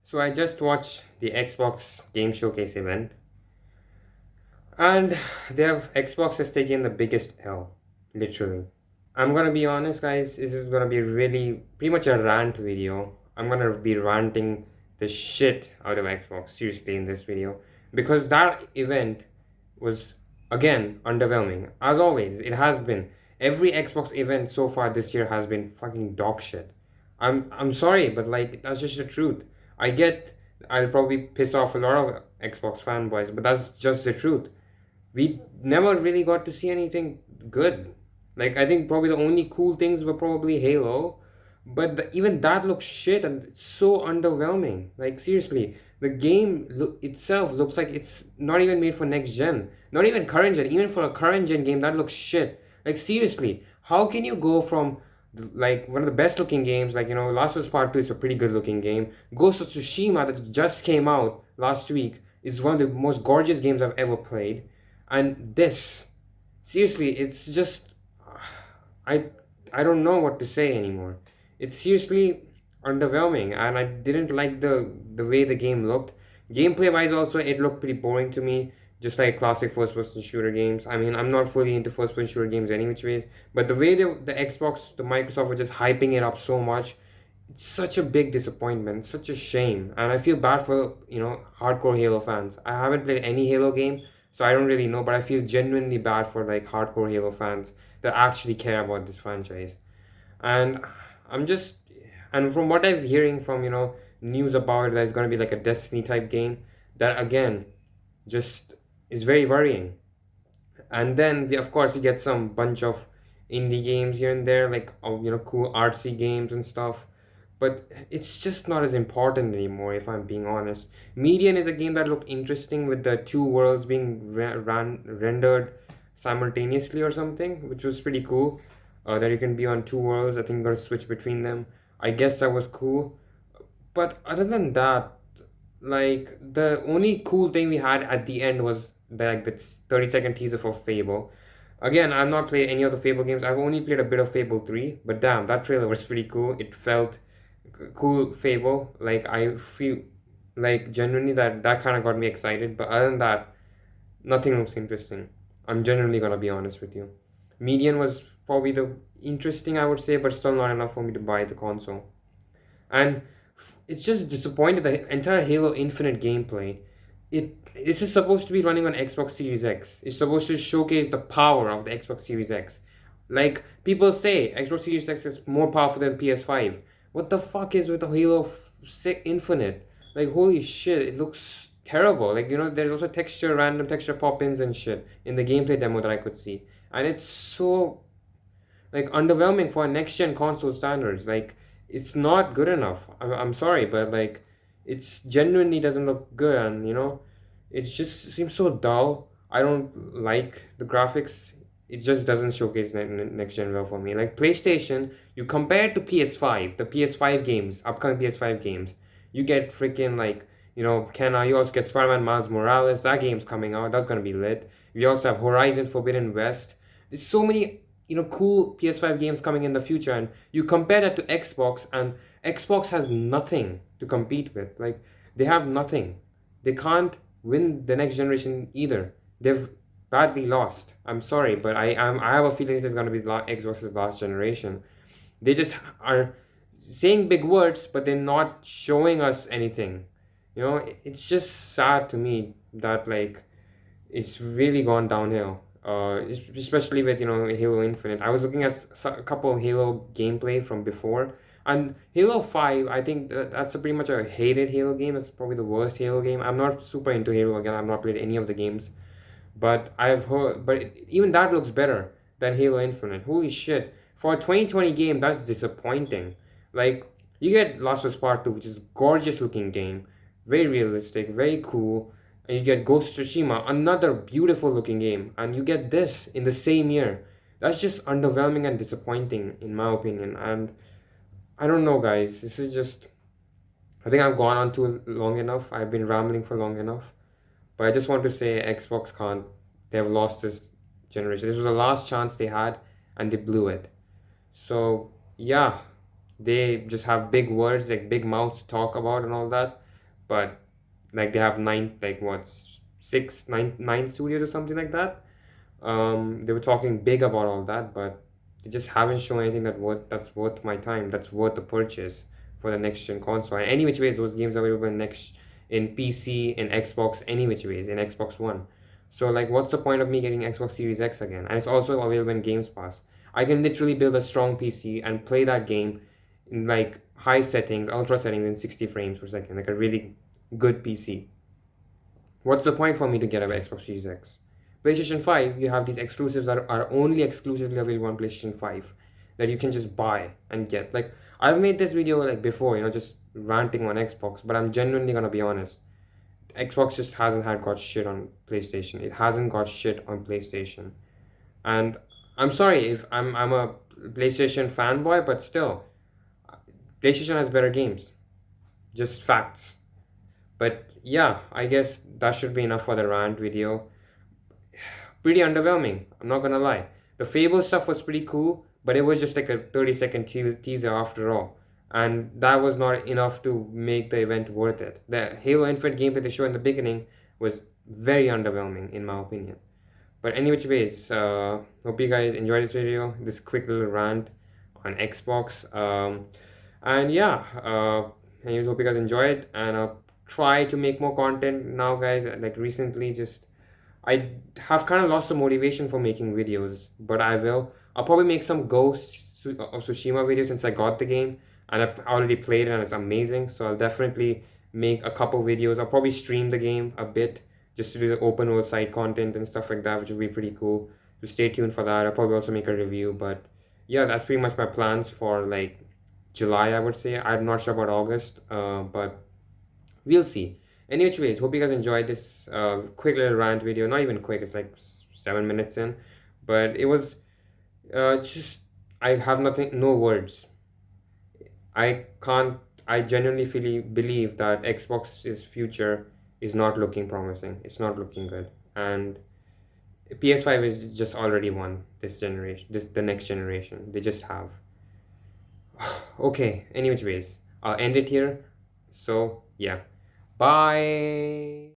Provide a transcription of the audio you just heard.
So I just watched the Xbox Game Showcase event, and Xbox has taken the biggest L, literally. I'm gonna be honest, guys. This is gonna be really pretty much a rant video. I'm gonna be ranting the shit out of Xbox seriously in this video because that event was again underwhelming. As always, it has been. Every Xbox event so far this year has been fucking dog shit. I'm sorry, but like that's just the truth. I get I'll probably piss off a lot of Xbox fanboys, but that's just the truth. We never really got to see anything good. Like I think probably the only cool things were probably Halo, but even that looks shit and it's so underwhelming. Like seriously, the itself looks like it's not even made for next gen, not even current gen. Even for a current gen game, that looks shit. Like seriously, how can you go from like one of the best looking games, like Last of Us Part 2 is a pretty good looking game. Ghost of Tsushima that just came out last week is one of the most gorgeous games I've ever played, and this seriously, it's just I I don't know what to say anymore. It's seriously underwhelming, and I didn't like the way the game looked. Gameplay wise, also it looked pretty boring to me, just like classic first person shooter games. I mean, I'm not fully into first person shooter games any which ways, but the way the Xbox, the Microsoft were just hyping it up so much, it's such a big disappointment, such a shame, and I feel bad for hardcore Halo fans. I haven't played any Halo game, so I don't really know, but I feel genuinely bad for like hardcore Halo fans that actually care about this franchise. And I'm just and from what I'm hearing from news about it, that it's gonna be like a Destiny type game. That again, just is very worrying. And then we of course we get some bunch of indie games here and there, like cool artsy games and stuff. But it's just not as important anymore, if I'm being honest. Median is a game that looked interesting with the two worlds being rendered simultaneously or something, which was pretty cool. That you can be on two worlds. I think you gotta switch between them. I guess that was cool. But other than that, like the only cool thing we had at the end was the 30-second teaser for Fable. Again, I've not played any of the Fable games. I've only played a bit of Fable 3, but damn, that trailer was pretty cool. It felt cool Fable. Like I feel like genuinely that kind of got me excited. But other than that, nothing looks interesting. I'm genuinely gonna be honest with you. Median was probably the interesting, I would say, but still not enough for me to buy the console. And it's just disappointed the entire Halo Infinite gameplay. This is supposed to be running on Xbox Series X. It's supposed to showcase the power of the Xbox Series X. Like people say, Xbox Series X is more powerful than PS5. What the fuck is with the Halo Infinite? Like holy shit, it looks terrible. Like there's also random texture pop-ins and shit in the gameplay demo that I could see, and it's so like underwhelming for next gen console standards. Like it's not good enough. I'm sorry, but like it's genuinely doesn't look good, and it just seems so dull. I don't like the graphics. It just doesn't showcase next gen well for me. Like PlayStation, you compare it to PS5, the PS5 games, upcoming PS5 games, you get freaking like you also get Spider-Man Miles Morales. That game's coming out. That's gonna be lit. We also have Horizon Forbidden West. There's so many cool PS5 games coming in the future, and you compare that to Xbox, and Xbox has nothing to compete with. Like they have nothing. They can't win the next generation either. They've badly lost. I'm sorry, but I have a feeling this is gonna be Xbox's last generation. They just are saying big words, but they're not showing us anything. It's just sad to me that like it's really gone downhill. Especially with Halo Infinite. I was looking at a couple of Halo gameplay from before, and Halo 5. I think that's pretty much a hated Halo game. It's probably the worst Halo game. I'm not super into Halo again. I've not played any of the games, but I've heard. But even that looks better than Halo Infinite. Holy shit! For a 2020 game, that's disappointing. Like you get Last of Us Part 2, which is gorgeous looking game, very realistic, very cool, and you get Ghost of Tsushima, another beautiful looking game, and you get this in the same year. That's just underwhelming and disappointing in my opinion. And I don't know, guys. This is just I think I've gone on too long enough. I've been rambling for long enough. But I just want to say Xbox can't. They have lost this generation. This was the last chance they had, and they blew it. So yeah, they just have big words, like big mouths to talk about and all that. but like they have nine, like what, six, nine studios or something like that. They were talking big about all that, but they just haven't shown anything that's worth my time, that's worth the purchase for the next gen console. And any which ways, those games are available in PC, in Xbox, any which ways, in Xbox One. So like, what's the point of me getting Xbox Series X again? And it's also available in Games Pass. I can literally build a strong PC and play that game in like high settings, ultra settings in 60 frames per second, like a really good PC. What's the point for me to get an Xbox Series X? PlayStation 5, you have these exclusives that are only exclusively available on PlayStation 5 that you can just buy and get. Like, I've made this video like before, just ranting on Xbox, but I'm genuinely gonna be honest. Xbox just hasn't had got shit on PlayStation. It hasn't got shit on PlayStation. And I'm sorry if I'm a PlayStation fanboy, but still, PlayStation has better games. Just facts. But yeah, I guess that should be enough for the rant video. Pretty underwhelming, I'm not gonna lie. The Fable stuff was pretty cool, but it was just like a 30-second teaser after all. And that was not enough to make the event worth it. The Halo Infinite gameplay they showed in the beginning was very underwhelming, in my opinion. But any which ways, hope you guys enjoyed this video, this quick little rant on Xbox. And yeah, anyways, hope you guys enjoyed, and I'll try to make more content now, guys. Like recently, just I have kind of lost the motivation for making videos, but I will. I'll probably make some Ghost of Tsushima videos since I got the game and I've already played it and it's amazing. So I'll definitely make a couple videos. I'll probably stream the game a bit just to do the open world side content and stuff like that, which would be pretty cool. So stay tuned for that. I'll probably also make a review, but yeah, that's pretty much my plans for like July, I would say. I'm not sure about August, but we'll see. Anyways, hope you guys enjoyed this quick little rant video. Not even quick, it's like 7 minutes in, but it was just, I have no words. I genuinely believe that Xbox's future is not looking promising. It's not looking good, and PS5 is just already won this generation. The next generation. They just have. Okay. Anyways, I'll end it here. So yeah. Bye.